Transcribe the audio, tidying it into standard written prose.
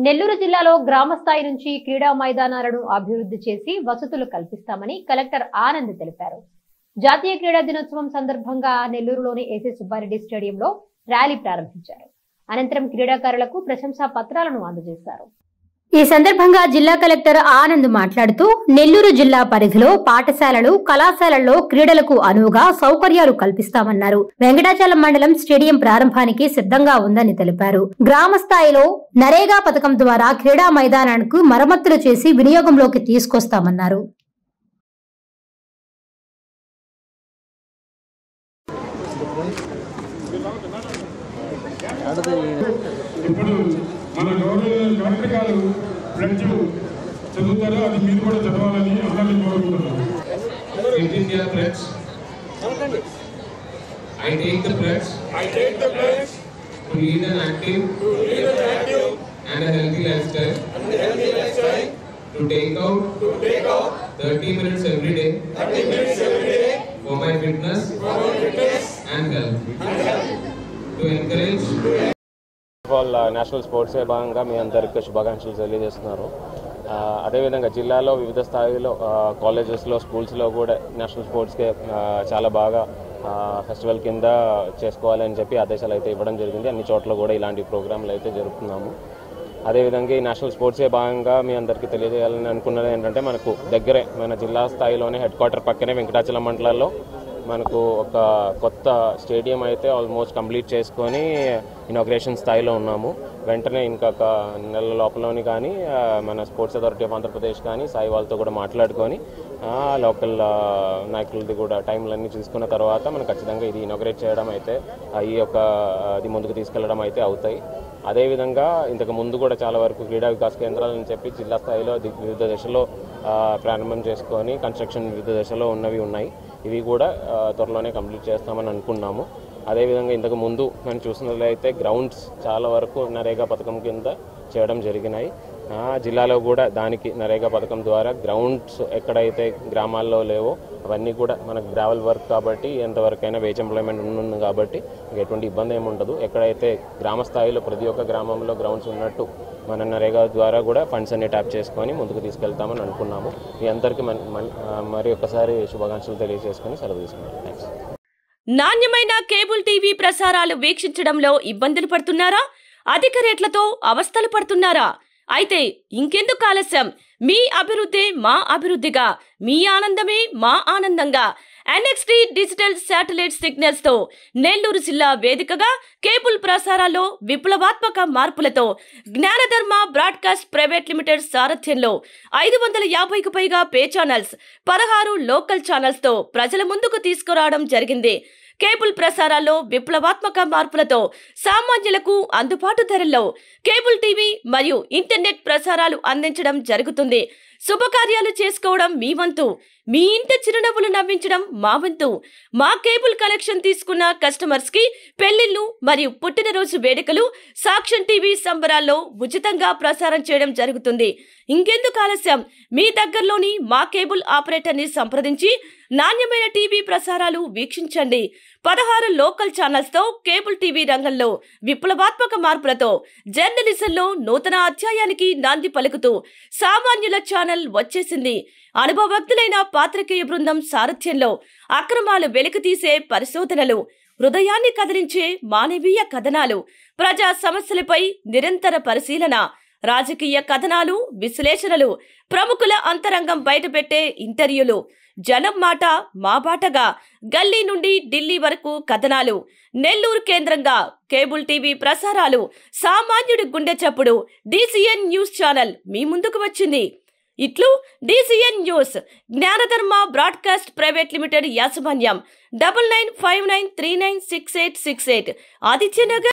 నెల్లూరు జిల్లాలో గ్రామ స్థాయి నుంచి క్రీడా మైదానాలను అభివృద్ధి చేసి వసతులు కల్పిస్తామని కలెక్టర్ ఆనంద్ తెలిపారు. జాతీయ క్రీడా దినోత్సవం సందర్భంగా నెల్లూరులోని ఏసీ సుబ్బారెడ్డి స్టేడియంలో ర్యాలీ ప్రారంభించారు. అనంతరం క్రీడాకారులకు ప్రశంసా పత్రాలను అందజేశారు. ఈ సందర్భంగా జిల్లా కలెక్టర్ ఆనంద్ మాట్లాడుతూ నెల్లూరు జిల్లా పరిధిలో పాఠశాలలు, కళాశాలల్లో క్రీడలకు అనువుగా సౌకర్యాలు కల్పిస్తామన్నారు. వెంకటాచలం మండలం స్టేడియం ప్రారంభానికి సిద్ధంగా ఉందని తెలిపారు. గ్రామ స్థాయిలో నరేగా పథకం ద్వారా క్రీడా మైదానానికి మరమ్మతులు చేసి వినియోగంలోకి తీసుకొస్తామన్నారు. మన గవర్నమెంట్ కలెక్టర్ గారు ప్లెడ్జ్ చదువుతారు, అది మీరు కూడా చదవాలని అందరినీ కోరుకుంటున్నాను. I take the pledge to lead an active and a healthy lifestyle, to take out 30 minutes every day for my fitness and health, to encourage national sports భాగంగా మీ అందరికీ శుభాకాంక్షలు తెలియజేస్తున్నారు. అదేవిధంగా జిల్లాలో వివిధ స్థాయిలో కాలేజెస్లో, స్కూల్స్లో కూడా నేషనల్ స్పోర్ట్స్కే చాలా బాగా ఫెస్టివల్ కింద చేసుకోవాలని చెప్పి ఆదేశాలు అయితే ఇవ్వడం జరిగింది. అన్ని చోట్ల కూడా ఇలాంటి ప్రోగ్రాంలు అయితే జరుపుతున్నాము. అదేవిధంగా ఈ నేషనల్ స్పోర్ట్సే భాగంగా మీ అందరికీ తెలియజేయాలని అనుకున్నది ఏంటంటే, మనకు దగ్గరే మన జిల్లా స్థాయిలోనే హెడ్ క్వార్టర్ పక్కనే వెంకటాచలం మండలంలో మనకు ఒక కొత్త స్టేడియం అయితే ఆల్మోస్ట్ కంప్లీట్ చేసుకొని ఇనాగ్రేషన్ స్థాయిలో ఉన్నాము. వెంటనే ఇంకొక నెల లోపలలోని కానీ మన స్పోర్ట్స్ అథారిటీ ఆఫ్ ఆంధ్రప్రదేశ్ కానీ సాయి వాళ్ళతో కూడా మాట్లాడుకొని లోకల్ నాయకులది కూడా టైంలన్నీ చూసుకున్న తర్వాత మనం ఖచ్చితంగా ఇది ఇనాగ్రేట్ చేయడం అయితే ఈ యొక్క అది ముందుకు తీసుకెళ్లడం అయితే అవుతాయి. అదేవిధంగా ఇంతకు ముందు కూడా చాలా వరకు క్రీడా వికాస కేంద్రాలని చెప్పి జిల్లా స్థాయిలో వివిధ దశలో ప్రారంభం చేసుకొని కన్స్ట్రక్షన్ వివిధ దశలో ఉన్నవి ఉన్నాయి. ఇవి కూడా త్వరలోనే కంప్లీట్ చేస్తామని అనుకున్నాము. అదేవిధంగా ఇంతకు ముందు మనం చూసినట్లయితే గ్రౌండ్స్ చాలా వరకు నరేగా పథకం కింద చేయడం జరిగినాయి. జిల్లాలో కూడా దానికి నరేగా పథకం ద్వారా గ్రౌండ్స్ ఎక్కడైతే గ్రామాల్లో లేవో అవన్నీ కూడా మనకు గ్రావెల్ వర్క్ కాబట్టి ఎంతవరకైనా వేజ్ ఎంప్లాయ్మెంట్ ఉంటుంది కాబట్టి ఎటువంటి ఇబ్బంది ఏమి ఉండదు. ఎక్కడైతే గ్రామ స్థాయిలో ప్రతి ఒక్క గ్రామంలో గ్రౌండ్స్ ఉన్నట్టు మన నరేగా ద్వారా కూడా ఫండ్స్ అన్ని ట్యాప్ చేసుకొని ముందుకు తీసుకెళ్తామని అనుకున్నాము. మీ అందరికీ మరి ఒకసారి శుభాకాంక్షలు తెలియజేసుకొని సెలవు తీసుకున్నాను. థ్యాంక్స్. నాణ్యమైన కేబుల్ టీవీ ప్రసారాలు వీక్షించడంలో ఇబ్బందులు పడుతున్నారా? అధిక రేట్లతో అవస్థలు పడుతున్నారా? అయితే ఇంకెందుకు ఆలస్యం? మీ అభివృద్ధి మా అభివృద్ధిగా, మీ ఆనందమే మా ఆనందంగా NXT డిజిటల్ శాటిలైట్ సిగ్నల్స్ తో నెల్లూరు జిల్లా వేదికగా కేబుల్ ప్రసారాల్లో విప్లవాత్మక మార్పులతో జ్ఞానధర్మ బ్రాడ్కాస్ట్ ప్రైవేట్ లిమిటెడ్ సారథ్యంలో 550కు పైగా పే ఛానల్స్, 16 లోకల్ ఛానల్స్ తో ప్రజల ముందుకు తీసుకురావడం జరిగింది. కేబుల్ ప్రసారాల్లో విప్లవాత్మక మార్పులతో సామాన్యులకు అందుబాటు ధరల్లో కేబుల్ టీవీ మరియు ఇంటర్నెట్ ప్రసారాలు అందించడం జరుగుతుంది. శుభకార్యాలు చేసుకోవడం మీ వంతు, మీ ఇంటి చిరునవ్వులు నవ్వించడం మా వంతు. మా కేబుల్ కనెక్షన్ తీసుకున్న కస్టమర్స్ కి పెళ్లిళ్లు మరియు పుట్టినరోజు వేడుకలు సాక్ష్యం టీవీ సంబరాల్లో ఉచితంగా ప్రసారం చేయడం జరుగుతుంది. ఇంకెందుకు ఆలస్యం? మీ దగ్గరలోని మా కేబుల్ ఆపరేటర్ ని సంప్రదించి నాణ్యమైన టీవీ ప్రసారాలు వీక్షించండి. 16 లోకల్ ఛానల్స్ తో కేబుల్ టీవీ రంగంలో విప్లవాత్మక మార్పులతో జర్నలిజంలో నూతన అధ్యాయానికి నాంది పలుకుతూ సామాన్యుల ఛానల్ వచ్చేసింది. అనుభవజ్ఞులైన పాత్రికేయ బృందం సారథ్యంలో అక్రమాలు వెలికితీసే పరిశోధనలు, హృదయాన్ని కదిలించే మానవీయ కథనాలు, ప్రజా సమస్యలపై నిరంతర పరిశీలన, రాజకీయ కథనాలు, విశ్లేషణలు, ప్రముఖుల అంతరంగం బయటపెట్టే ఇంటర్వ్యూలు, జనం మాట మా బాటగా గల్లీ నుండి ఢిల్లీ వరకు కథనాలు, నెల్లూరు కేంద్రంగా కేబుల్ టీవీ ప్రసారాలు, సామాన్యుడి గుండె చప్పుడు DCN న్యూస్ ఛానల్ మీ ముందుకు వచ్చింది. ఇట్లు DCN news, జ్ఞానధర్మ broadcast private limited యాజమాన్యం 9959396868 ఆదిత్యనగర్.